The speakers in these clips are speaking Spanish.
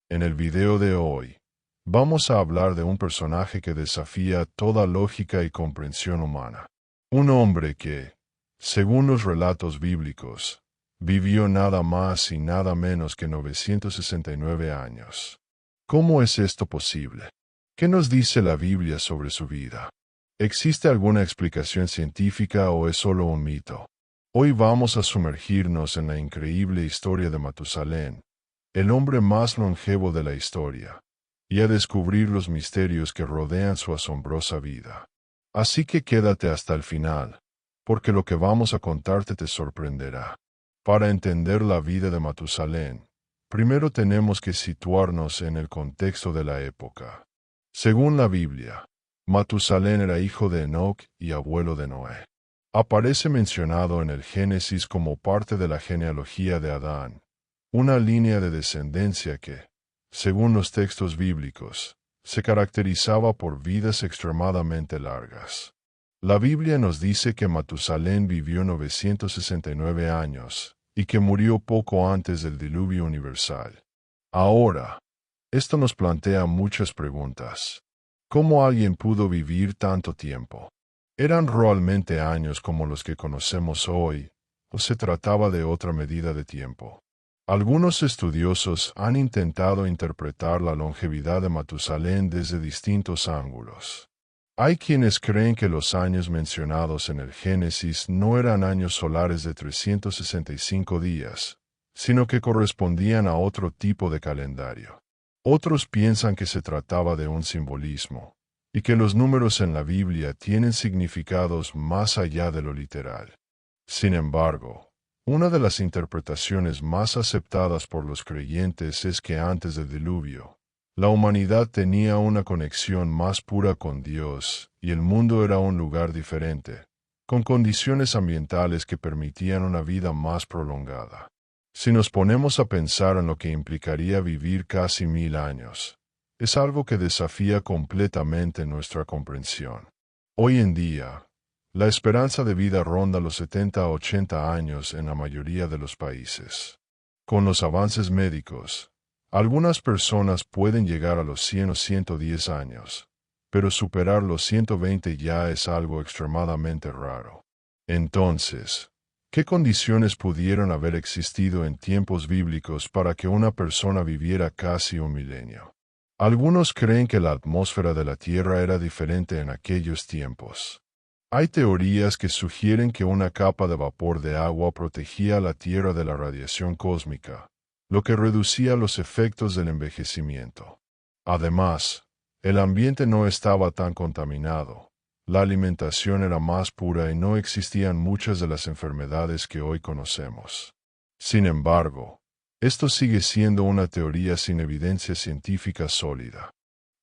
En el video de hoy, vamos a hablar de un personaje que desafía toda lógica y comprensión humana. Un hombre que, según los relatos bíblicos, vivió nada más y nada menos que 969 años. ¿Cómo es esto posible? ¿Qué nos dice la Biblia sobre su vida? ¿Existe alguna explicación científica o es solo un mito? Hoy vamos a sumergirnos en la increíble historia de Matusalén, el hombre más longevo de la historia, y a descubrir los misterios que rodean su asombrosa vida. Así que quédate hasta el final, porque lo que vamos a contarte te sorprenderá. Para entender la vida de Matusalén, primero tenemos que situarnos en el contexto de la época. Según la Biblia, Matusalén era hijo de Enoc y abuelo de Noé. Aparece mencionado en el Génesis como parte de la genealogía de Adán, una línea de descendencia que, según los textos bíblicos, se caracterizaba por vidas extremadamente largas. La Biblia nos dice que Matusalén vivió 969 años y que murió poco antes del diluvio universal. Ahora, esto nos plantea muchas preguntas. ¿Cómo alguien pudo vivir tanto tiempo? ¿Eran realmente años como los que conocemos hoy, o se trataba de otra medida de tiempo? Algunos estudiosos han intentado interpretar la longevidad de Matusalén desde distintos ángulos. Hay quienes creen que los años mencionados en el Génesis no eran años solares de 365 días, sino que correspondían a otro tipo de calendario. Otros piensan que se trataba de un simbolismo, y que los números en la Biblia tienen significados más allá de lo literal. Sin embargo, una de las interpretaciones más aceptadas por los creyentes es que antes del diluvio, la humanidad tenía una conexión más pura con Dios y el mundo era un lugar diferente, con condiciones ambientales que permitían una vida más prolongada. Si nos ponemos a pensar en lo que implicaría vivir casi 1000 años, es algo que desafía completamente nuestra comprensión. Hoy en día, la esperanza de vida ronda los 70 a 80 años en la mayoría de los países. Con los avances médicos, algunas personas pueden llegar a los 100 o 110 años, pero superar los 120 ya es algo extremadamente raro. Entonces, ¿qué condiciones pudieron haber existido en tiempos bíblicos para que una persona viviera casi un milenio? Algunos creen que la atmósfera de la Tierra era diferente en aquellos tiempos. Hay teorías que sugieren que una capa de vapor de agua protegía a la Tierra de la radiación cósmica, lo que reducía los efectos del envejecimiento. Además, el ambiente no estaba tan contaminado. La alimentación era más pura y no existían muchas de las enfermedades que hoy conocemos. Sin embargo, esto sigue siendo una teoría sin evidencia científica sólida.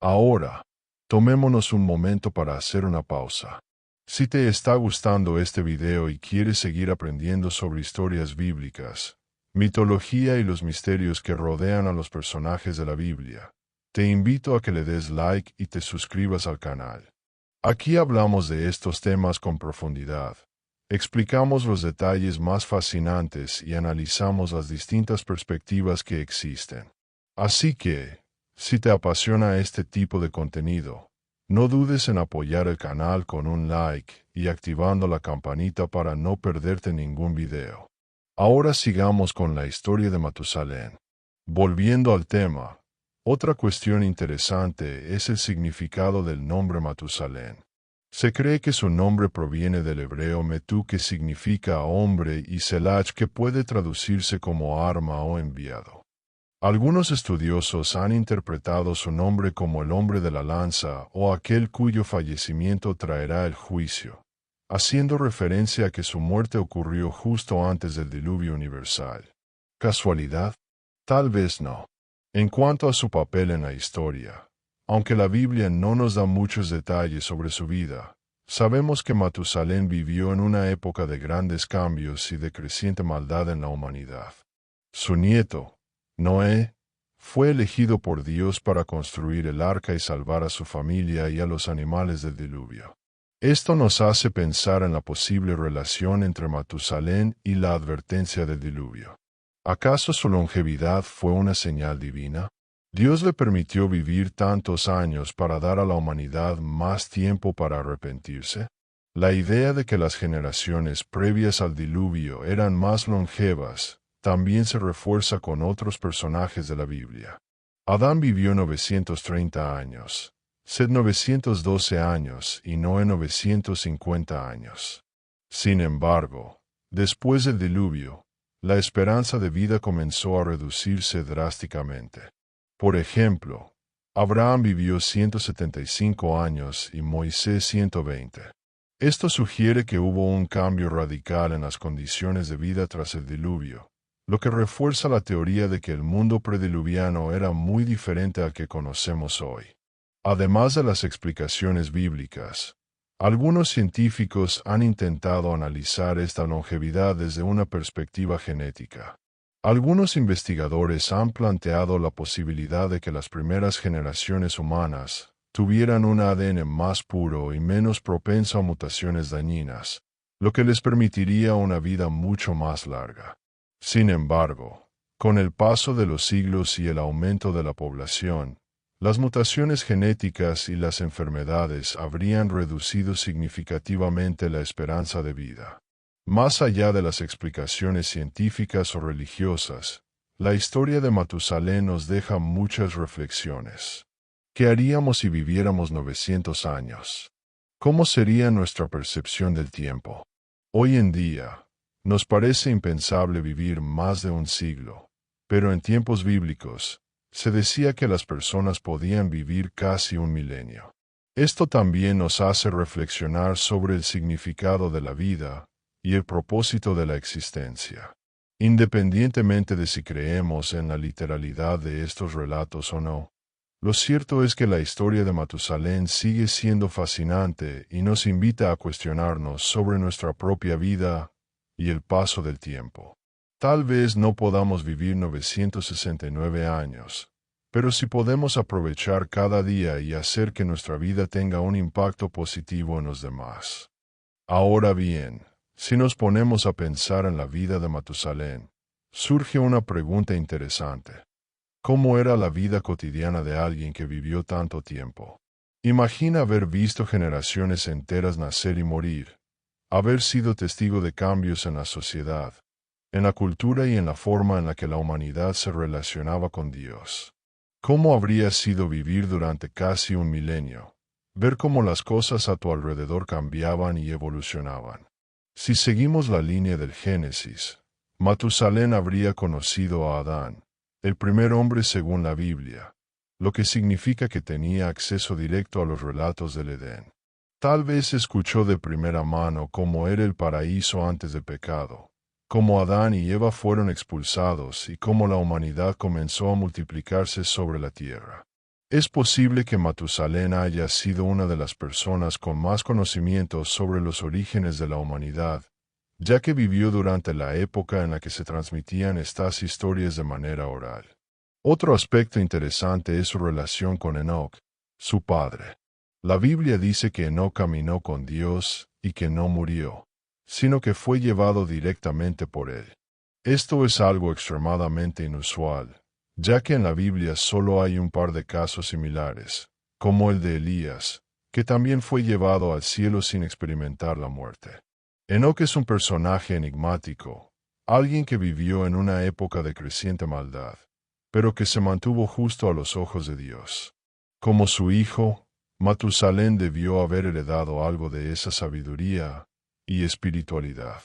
Ahora, tomémonos un momento para hacer una pausa. Si te está gustando este video y quieres seguir aprendiendo sobre historias bíblicas, mitología y los misterios que rodean a los personajes de la Biblia, te invito a que le des like y te suscribas al canal. Aquí hablamos de estos temas con profundidad, explicamos los detalles más fascinantes y analizamos las distintas perspectivas que existen. Así que, si te apasiona este tipo de contenido, no dudes en apoyar el canal con un like y activando la campanita para no perderte ningún video. Ahora sigamos con la historia de Matusalén. Volviendo al tema, otra cuestión interesante es el significado del nombre Matusalén. Se cree que su nombre proviene del hebreo metú, que significa hombre, y selach, que puede traducirse como arma o enviado. Algunos estudiosos han interpretado su nombre como el hombre de la lanza o aquel cuyo fallecimiento traerá el juicio, haciendo referencia a que su muerte ocurrió justo antes del diluvio universal. ¿Casualidad? Tal vez no. En cuanto a su papel en la historia, aunque la Biblia no nos da muchos detalles sobre su vida, sabemos que Matusalén vivió en una época de grandes cambios y de creciente maldad en la humanidad. Su nieto, Noé, fue elegido por Dios para construir el arca y salvar a su familia y a los animales del diluvio. Esto nos hace pensar en la posible relación entre Matusalén y la advertencia del diluvio. ¿Acaso su longevidad fue una señal divina? Dios le permitió vivir tantos años para dar a la humanidad más tiempo para arrepentirse. La idea de que las generaciones previas al diluvio eran más longevas también se refuerza con otros personajes de la Biblia. Adán vivió 930 años, Seth 912 años y Noé 950 años. Sin embargo, después del diluvio, la esperanza de vida comenzó a reducirse drásticamente. Por ejemplo, Abraham vivió 175 años y Moisés 120. Esto sugiere que hubo un cambio radical en las condiciones de vida tras el diluvio, lo que refuerza la teoría de que el mundo prediluviano era muy diferente al que conocemos hoy. Además de las explicaciones bíblicas, algunos científicos han intentado analizar esta longevidad desde una perspectiva genética. Algunos investigadores han planteado la posibilidad de que las primeras generaciones humanas tuvieran un ADN más puro y menos propenso a mutaciones dañinas, lo que les permitiría una vida mucho más larga. Sin embargo, con el paso de los siglos y el aumento de la población, las mutaciones genéticas y las enfermedades habrían reducido significativamente la esperanza de vida. Más allá de las explicaciones científicas o religiosas, la historia de Matusalén nos deja muchas reflexiones. ¿Qué haríamos si viviéramos 900 años? ¿Cómo sería nuestra percepción del tiempo? Hoy en día, nos parece impensable vivir más de un siglo, pero en tiempos bíblicos, se decía que las personas podían vivir casi un milenio. Esto también nos hace reflexionar sobre el significado de la vida y el propósito de la existencia. Independientemente de si creemos en la literalidad de estos relatos o no, lo cierto es que la historia de Matusalén sigue siendo fascinante y nos invita a cuestionarnos sobre nuestra propia vida y el paso del tiempo. Tal vez no podamos vivir 969 años, pero si podemos aprovechar cada día y hacer que nuestra vida tenga un impacto positivo en los demás. Ahora bien, si nos ponemos a pensar en la vida de Matusalén, surge una pregunta interesante. ¿Cómo era la vida cotidiana de alguien que vivió tanto tiempo? Imagina haber visto generaciones enteras nacer y morir, haber sido testigo de cambios en la sociedad, en la cultura y en la forma en la que la humanidad se relacionaba con Dios. ¿Cómo habría sido vivir durante casi un milenio? Ver cómo las cosas a tu alrededor cambiaban y evolucionaban. Si seguimos la línea del Génesis, Matusalén habría conocido a Adán, el primer hombre según la Biblia, lo que significa que tenía acceso directo a los relatos del Edén. Tal vez escuchó de primera mano cómo era el paraíso antes del pecado, cómo Adán y Eva fueron expulsados y cómo la humanidad comenzó a multiplicarse sobre la tierra. Es posible que Matusalén haya sido una de las personas con más conocimientos sobre los orígenes de la humanidad, ya que vivió durante la época en la que se transmitían estas historias de manera oral. Otro aspecto interesante es su relación con Enoc, su padre. La Biblia dice que Enoc caminó con Dios y que no murió, sino que fue llevado directamente por él. Esto es algo extremadamente inusual, ya que en la Biblia solo hay un par de casos similares, como el de Elías, que también fue llevado al cielo sin experimentar la muerte. Enoc es un personaje enigmático, alguien que vivió en una época de creciente maldad, pero que se mantuvo justo a los ojos de Dios. Como su hijo, Matusalén debió haber heredado algo de esa sabiduría y espiritualidad.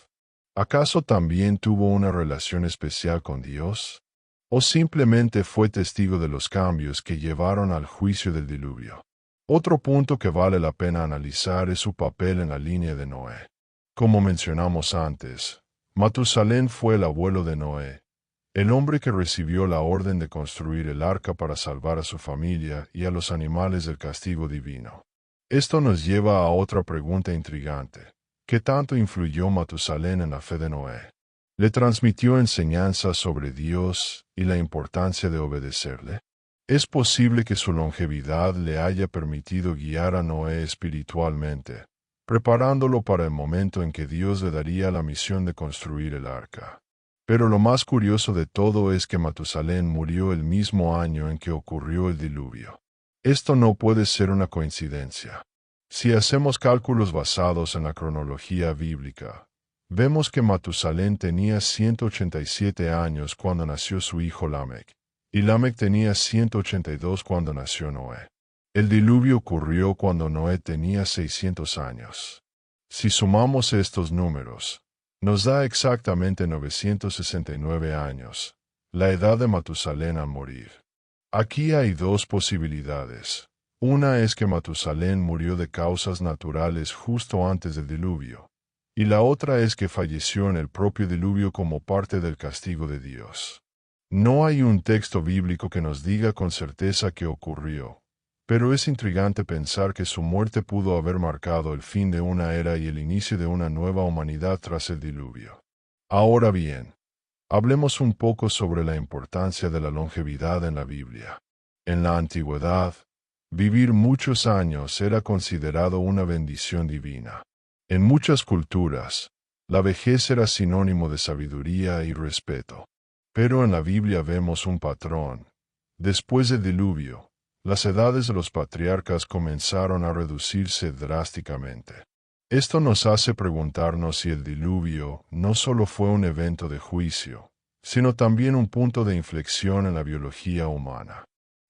¿Acaso también tuvo una relación especial con Dios? ¿O simplemente fue testigo de los cambios que llevaron al juicio del diluvio? Otro punto que vale la pena analizar es su papel en la línea de Noé. Como mencionamos antes, Matusalén fue el abuelo de Noé, el hombre que recibió la orden de construir el arca para salvar a su familia y a los animales del castigo divino. Esto nos lleva a otra pregunta intrigante. ¿Qué tanto influyó Matusalén en la fe de Noé? ¿Le transmitió enseñanzas sobre Dios y la importancia de obedecerle? ¿Es posible que su longevidad le haya permitido guiar a Noé espiritualmente, preparándolo para el momento en que Dios le daría la misión de construir el arca? Pero lo más curioso de todo es que Matusalén murió el mismo año en que ocurrió el diluvio. Esto no puede ser una coincidencia. Si hacemos cálculos basados en la cronología bíblica, vemos que Matusalén tenía 187 años cuando nació su hijo Lamec, y Lamec tenía 182 cuando nació Noé. El diluvio ocurrió cuando Noé tenía 600 años. Si sumamos estos números, nos da exactamente 969 años, la edad de Matusalén al morir. Aquí hay dos posibilidades. Una es que Matusalén murió de causas naturales justo antes del diluvio, y la otra es que falleció en el propio diluvio como parte del castigo de Dios. No hay un texto bíblico que nos diga con certeza qué ocurrió, pero es intrigante pensar que su muerte pudo haber marcado el fin de una era y el inicio de una nueva humanidad tras el diluvio. Ahora bien, hablemos un poco sobre la importancia de la longevidad en la Biblia. En la antigüedad, vivir muchos años era considerado una bendición divina. En muchas culturas, la vejez era sinónimo de sabiduría y respeto. Pero en la Biblia vemos un patrón. Después del diluvio, las edades de los patriarcas comenzaron a reducirse drásticamente. Esto nos hace preguntarnos si el diluvio no solo fue un evento de juicio, sino también un punto de inflexión en la biología humana.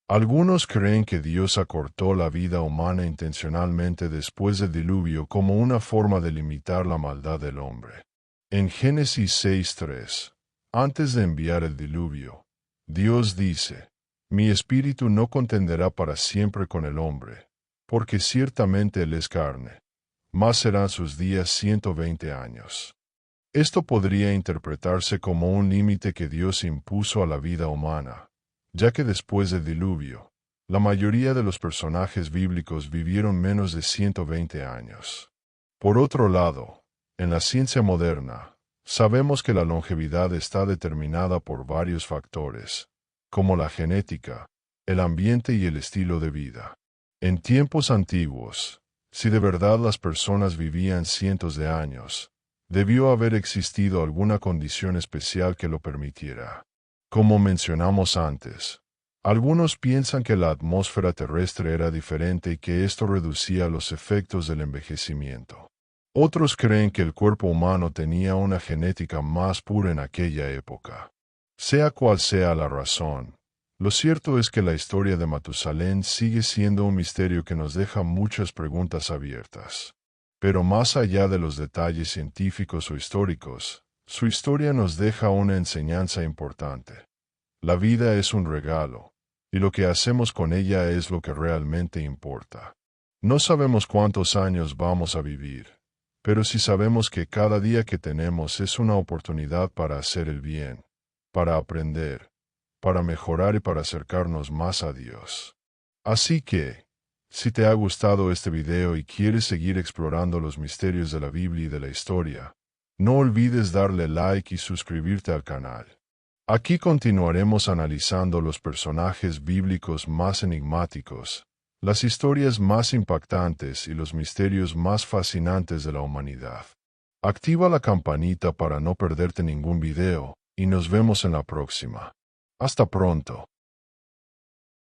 Algunos creen que Dios acortó la vida humana intencionalmente después del diluvio como una forma de limitar la maldad del hombre. En Génesis 6:3, antes de enviar el diluvio, Dios dice: Mi espíritu no contenderá para siempre con el hombre, porque ciertamente él es carne, mas serán sus días 120 años. Esto podría interpretarse como un límite que Dios impuso a la vida humana, ya que después del diluvio, la mayoría de los personajes bíblicos vivieron menos de 120 años. Por otro lado, en la ciencia moderna, sabemos que la longevidad está determinada por varios factores, como la genética, el ambiente y el estilo de vida. En tiempos antiguos, si de verdad las personas vivían cientos de años, debió haber existido alguna condición especial que lo permitiera. Como mencionamos antes, algunos piensan que la atmósfera terrestre era diferente y que esto reducía los efectos del envejecimiento. Otros creen que el cuerpo humano tenía una genética más pura en aquella época. Sea cual sea la razón, lo cierto es que la historia de Matusalén sigue siendo un misterio que nos deja muchas preguntas abiertas. Pero más allá de los detalles científicos o históricos, su historia nos deja una enseñanza importante. La vida es un regalo, y lo que hacemos con ella es lo que realmente importa. No sabemos cuántos años vamos a vivir, pero sí sabemos que cada día que tenemos es una oportunidad para hacer el bien, para aprender, para mejorar y para acercarnos más a Dios. Así que, si te ha gustado este video y quieres seguir explorando los misterios de la Biblia y de la historia, no olvides darle like y suscribirte al canal. Aquí continuaremos analizando los personajes bíblicos más enigmáticos, las historias más impactantes y los misterios más fascinantes de la humanidad. Activa la campanita para no perderte ningún video, y nos vemos en la próxima. Hasta pronto.